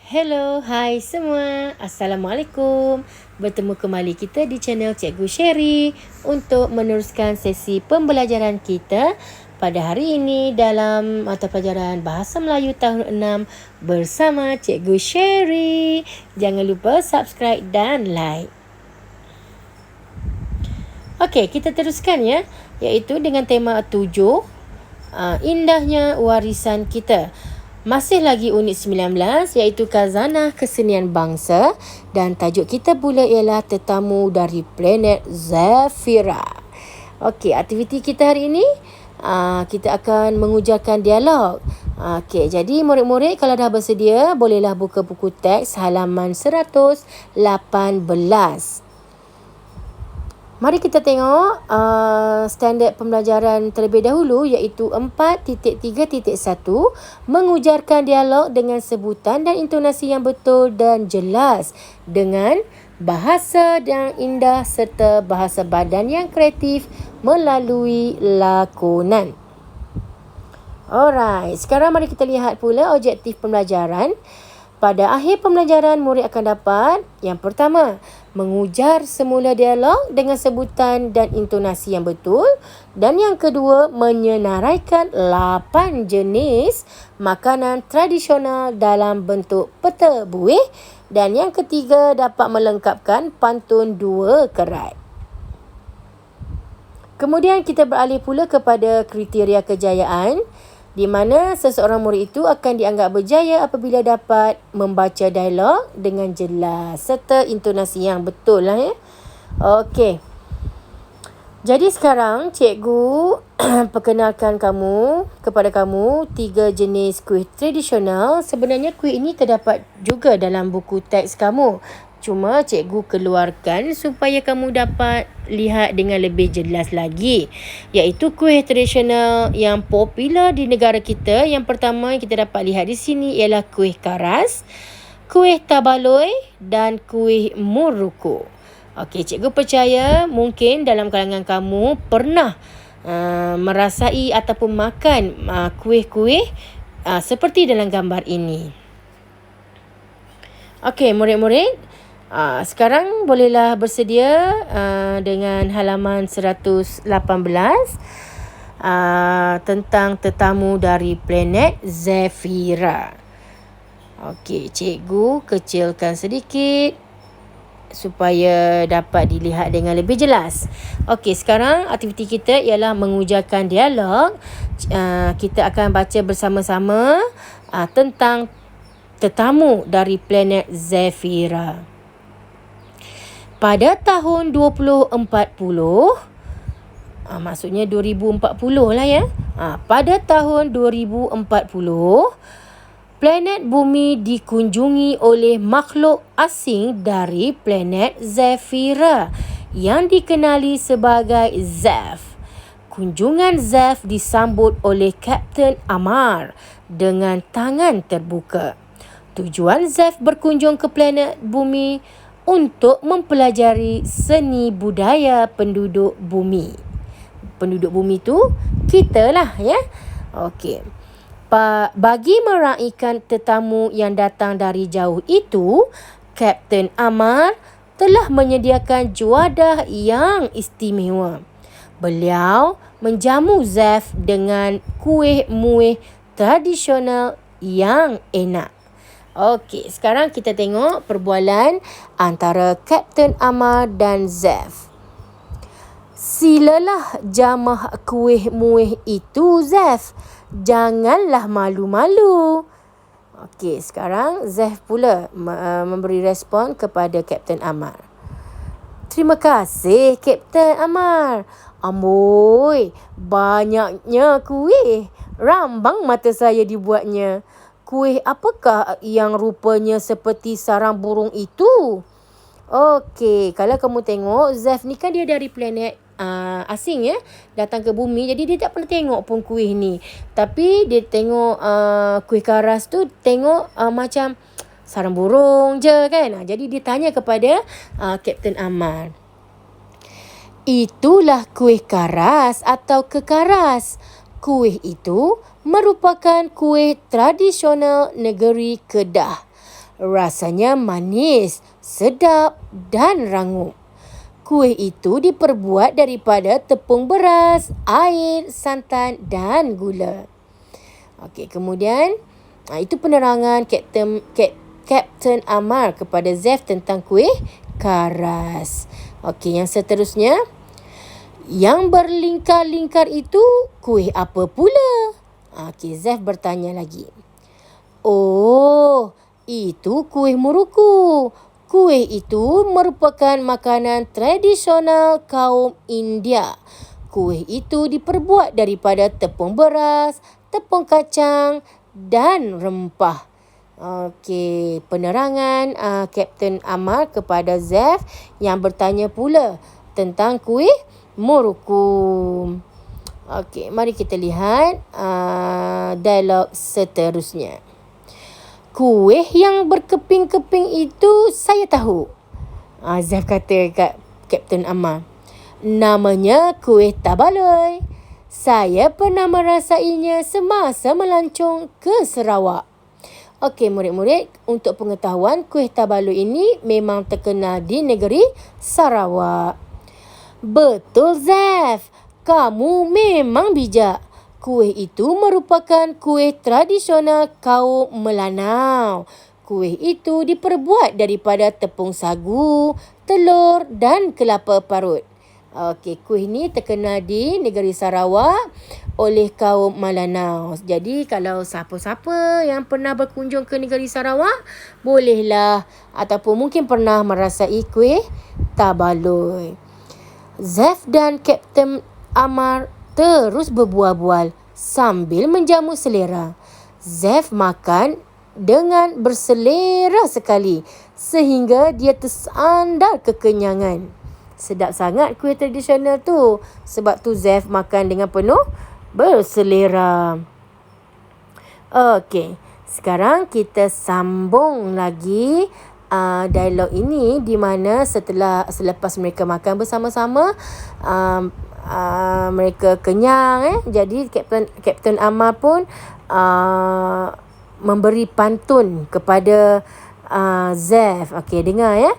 Hello, hai semua. Assalamualaikum. Bertemu kembali kita di channel Cikgu Sherry untuk meneruskan sesi pembelajaran kita pada hari ini dalam mata pelajaran Bahasa Melayu tahun 6 bersama Cikgu Sherry. Jangan lupa subscribe dan like. Okey, kita teruskan ya, iaitu dengan tema 7, indahnya warisan kita. Masih lagi unit 19 iaitu Khazanah Kesenian Bangsa dan tajuk kita pula ialah tetamu dari planet Zafira. Okey, aktiviti kita hari ini kita akan mengujarkan dialog. Okey, jadi murid-murid kalau dah bersedia bolehlah buka buku teks halaman 118. Mari kita tengok standard pembelajaran terlebih dahulu iaitu 4.3.1 mengujarkan dialog dengan sebutan dan intonasi yang betul dan jelas dengan bahasa yang indah serta bahasa badan yang kreatif melalui lakonan. Alright, sekarang mari kita lihat pula objektif pembelajaran. Pada akhir pembelajaran, murid akan dapat yang pertama, mengujar semula dialog dengan sebutan dan intonasi yang betul. Dan yang kedua, menyenaraikan 8 jenis makanan tradisional dalam bentuk peta buih. Dan yang ketiga, dapat melengkapkan pantun 2 kerat. Kemudian kita beralih pula kepada kriteria kejayaan, di mana seseorang murid itu akan dianggap berjaya apabila dapat membaca dialog dengan jelas serta intonasi yang betul lah ya. Okey. Jadi sekarang cikgu perkenalkan kepada kamu 3 jenis kuih tradisional. Sebenarnya kuih ini terdapat juga dalam buku teks kamu. Cuma cikgu keluarkan supaya kamu dapat lihat dengan lebih jelas lagi. Iaitu kuih tradisional yang popular di negara kita. Yang pertama yang kita dapat lihat di sini ialah kuih karas, kuih tabaloi dan kuih muruku. Okey, cikgu percaya mungkin dalam kalangan kamu pernah merasai ataupun makan kuih-kuih seperti dalam gambar ini. Okey, murid-murid, sekarang bolehlah bersedia dengan halaman 118 tentang tetamu dari planet Zafira. Okey, cikgu kecilkan sedikit supaya dapat dilihat dengan lebih jelas. Okey, sekarang aktiviti kita ialah mengujarkan dialog. Kita akan baca bersama-sama tentang tetamu dari planet Zafira. Pada tahun 2040, maksudnya 2040 lah ya. Pada tahun 2040, planet bumi dikunjungi oleh makhluk asing dari planet Zafira yang dikenali sebagai Zaf. Kunjungan Zaf disambut oleh Kapten Amar dengan tangan terbuka. Tujuan Zaf berkunjung ke planet bumi untuk mempelajari seni budaya penduduk bumi. Penduduk bumi tu kita lah ya. Okey. Bagi meraihkan tetamu yang datang dari jauh itu, Kapten Amar telah menyediakan juadah yang istimewa. Beliau menjamu Zaf dengan kuih-muih tradisional yang enak. Okey, sekarang kita tengok perbualan antara Kapten Amar dan Zaf. Silalah jamah kuih-muih itu, Zaf. Janganlah malu-malu. Okey, sekarang Zaf pula memberi respon kepada Kapten Amar. Terima kasih, Kapten Amar. Amboi, banyaknya kuih. Rambang mata saya dibuatnya. Kuih apakah yang rupanya seperti sarang burung itu? Okey, kalau kamu tengok, Zaf ni kan dia dari planet asing ya, datang ke bumi. Jadi dia tak pernah tengok pun kuih ni. Tapi dia tengok kuih karas tu, tengok macam sarang burung je kan. Jadi dia tanya kepada Kapten Amar. Itulah kuih karas atau kekaras. Kuih itu merupakan kuih tradisional negeri Kedah. Rasanya manis, sedap dan rangup. Kuih itu diperbuat daripada tepung beras, air, santan dan gula. Okey, kemudian itu penerangan Kapten Amar kepada Zeff tentang kuih karas. Okey, yang seterusnya, yang berlingkar-lingkar itu kuih apa pula? Okey, Zeff bertanya lagi. Oh, itu kuih muruku. Kuih itu merupakan makanan tradisional kaum India. Kuih itu diperbuat daripada tepung beras, tepung kacang dan rempah. Okey, penerangan Kapten Amar kepada Zeff yang bertanya pula tentang kuih muruku. Okey, mari kita lihat dialog seterusnya. Kuih yang berkeping-keping itu saya tahu. Zeff kata kat Kapten Amar. Namanya kuih tabaloi. Saya pernah merasainya semasa melancong ke Sarawak. Okey, murid-murid, untuk pengetahuan, kuih tabaloi ini memang terkenal di negeri Sarawak. Betul, Zeff. Kamu memang bijak. Kuih itu merupakan kuih tradisional kaum Melanau. Kuih itu diperbuat daripada tepung sagu, telur dan kelapa parut. Okey, kuih ni terkenal di negeri Sarawak oleh kaum Melanau. Jadi kalau siapa-siapa yang pernah berkunjung ke negeri Sarawak, bolehlah ataupun mungkin pernah merasai kuih tabaloi. Zeff dan Kapten Amar terus berbual-bual sambil menjamu selera. Zeff makan dengan berselera sekali sehingga dia tersandar kekenyangan. Sedap sangat kuih tradisional tu. Sebab tu Zeff makan dengan penuh berselera. Okey, sekarang kita sambung lagi dialog ini di mana selepas mereka makan bersama-sama, mereka kenyang. Jadi Kapten Amar pun memberi pantun kepada Zeff. Okey, dengar ya.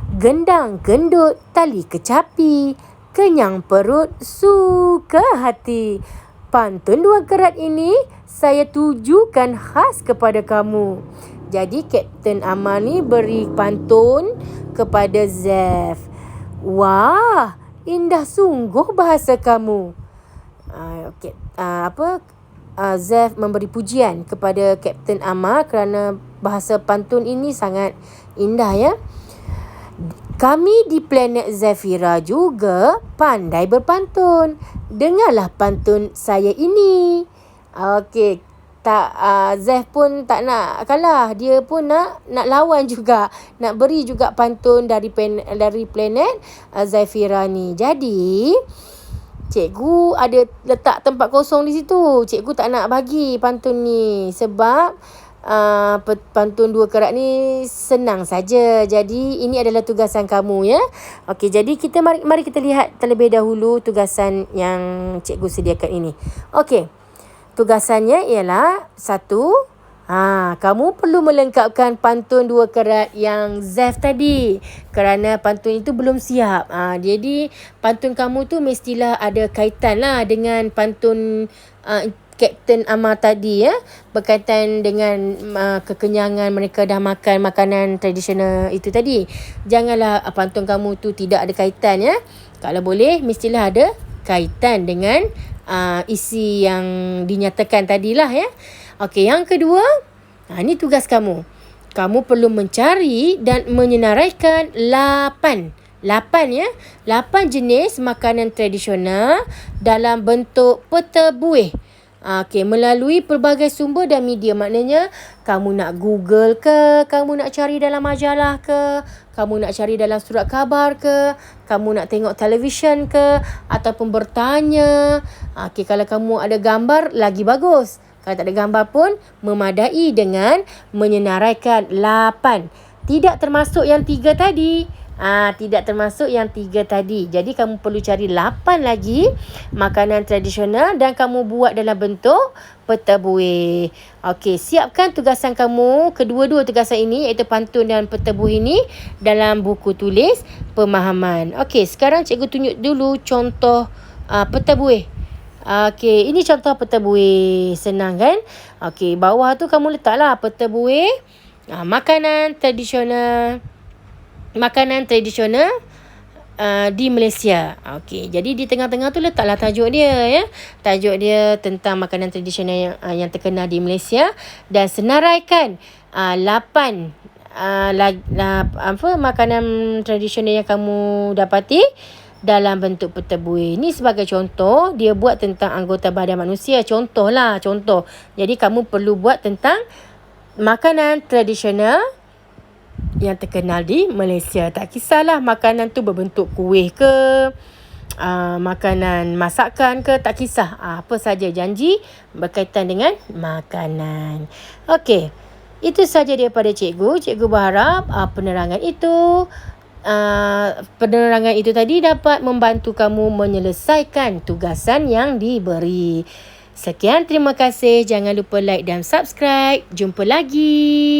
Gendang gendut tali kecapi, kenyang perut suka hati. Pantun dua kerat ini saya tujukan khas kepada kamu. Jadi Kapten Amar ni beri pantun kepada Zeff. Wah, indah sungguh bahasa kamu. Okey, Zeff memberi pujian kepada Kapten Amar kerana bahasa pantun ini sangat indah ya. Kami di planet Zafira juga pandai berpantun. Dengarlah pantun saya ini. Okey, Zeff pun tak nak kalah. Dia pun nak lawan juga. Nak beri juga pantun dari planet Zafira ni. Jadi, cikgu ada letak tempat kosong di situ. Cikgu tak nak bagi pantun ni sebab pantun dua kerat ni senang saja. Jadi ini adalah tugasan kamu ya. Okey, jadi kita mari kita lihat terlebih dahulu tugasan yang cikgu sediakan ini. Okey. Tugasannya ialah 1, kamu perlu melengkapkan pantun dua kerat yang Zeff tadi kerana pantun itu belum siap. Jadi pantun kamu tu mestilah ada kaitan lah dengan pantun Kapten Amar tadi ya, berkaitan dengan kekenyangan mereka dah makan makanan tradisional itu tadi. Janganlah pantun kamu tu tidak ada kaitan ya. Kalau boleh mestilah ada kaitan dengan isi yang dinyatakan tadilah ya. Okey, yang kedua, ini tugas kamu. Kamu perlu mencari dan menyenaraikan 8 ya. 8 jenis makanan tradisional dalam bentuk peta buih. Okey, melalui pelbagai sumber dan media. Maknanya kamu nak Google ke, kamu nak cari dalam majalah ke, kamu nak cari dalam surat khabar ke, kamu nak tengok televisyen ke, ataupun bertanya. Okey, kalau kamu ada gambar lagi bagus. Kalau tak ada gambar pun memadai dengan menyenaraikan 8. Tidak termasuk yang 3 tadi. Tidak termasuk yang 3 tadi. Jadi kamu perlu cari 8 lagi makanan tradisional dan kamu buat dalam bentuk peta buih. Okey, siapkan tugasan kamu, kedua-dua tugasan ini iaitu pantun dan peta buih ini dalam buku tulis pemahaman. Okey, sekarang cikgu tunjuk dulu contoh peta buih. Okey, ini contoh peta buih. Senang kan? Okey, bawah tu kamu letaklah peta buih. Makanan tradisional di Malaysia. Okey, jadi di tengah-tengah tu letaklah tajuk dia ya. Tajuk dia tentang makanan tradisional yang terkenal di Malaysia dan senaraikan 8 makanan tradisional yang kamu dapati dalam bentuk peta buih. Ni sebagai contoh, dia buat tentang anggota badan manusia. Contoh. Jadi kamu perlu buat tentang makanan tradisional yang terkenal di Malaysia. Tak kisahlah makanan tu berbentuk kuih ke, makanan masakan ke, tak kisah. Apa saja janji berkaitan dengan makanan. Okey, itu saja daripada cikgu. Cikgu berharap penerangan itu tadi dapat membantu kamu menyelesaikan tugasan yang diberi. Sekian, terima kasih. Jangan lupa like dan subscribe. Jumpa lagi.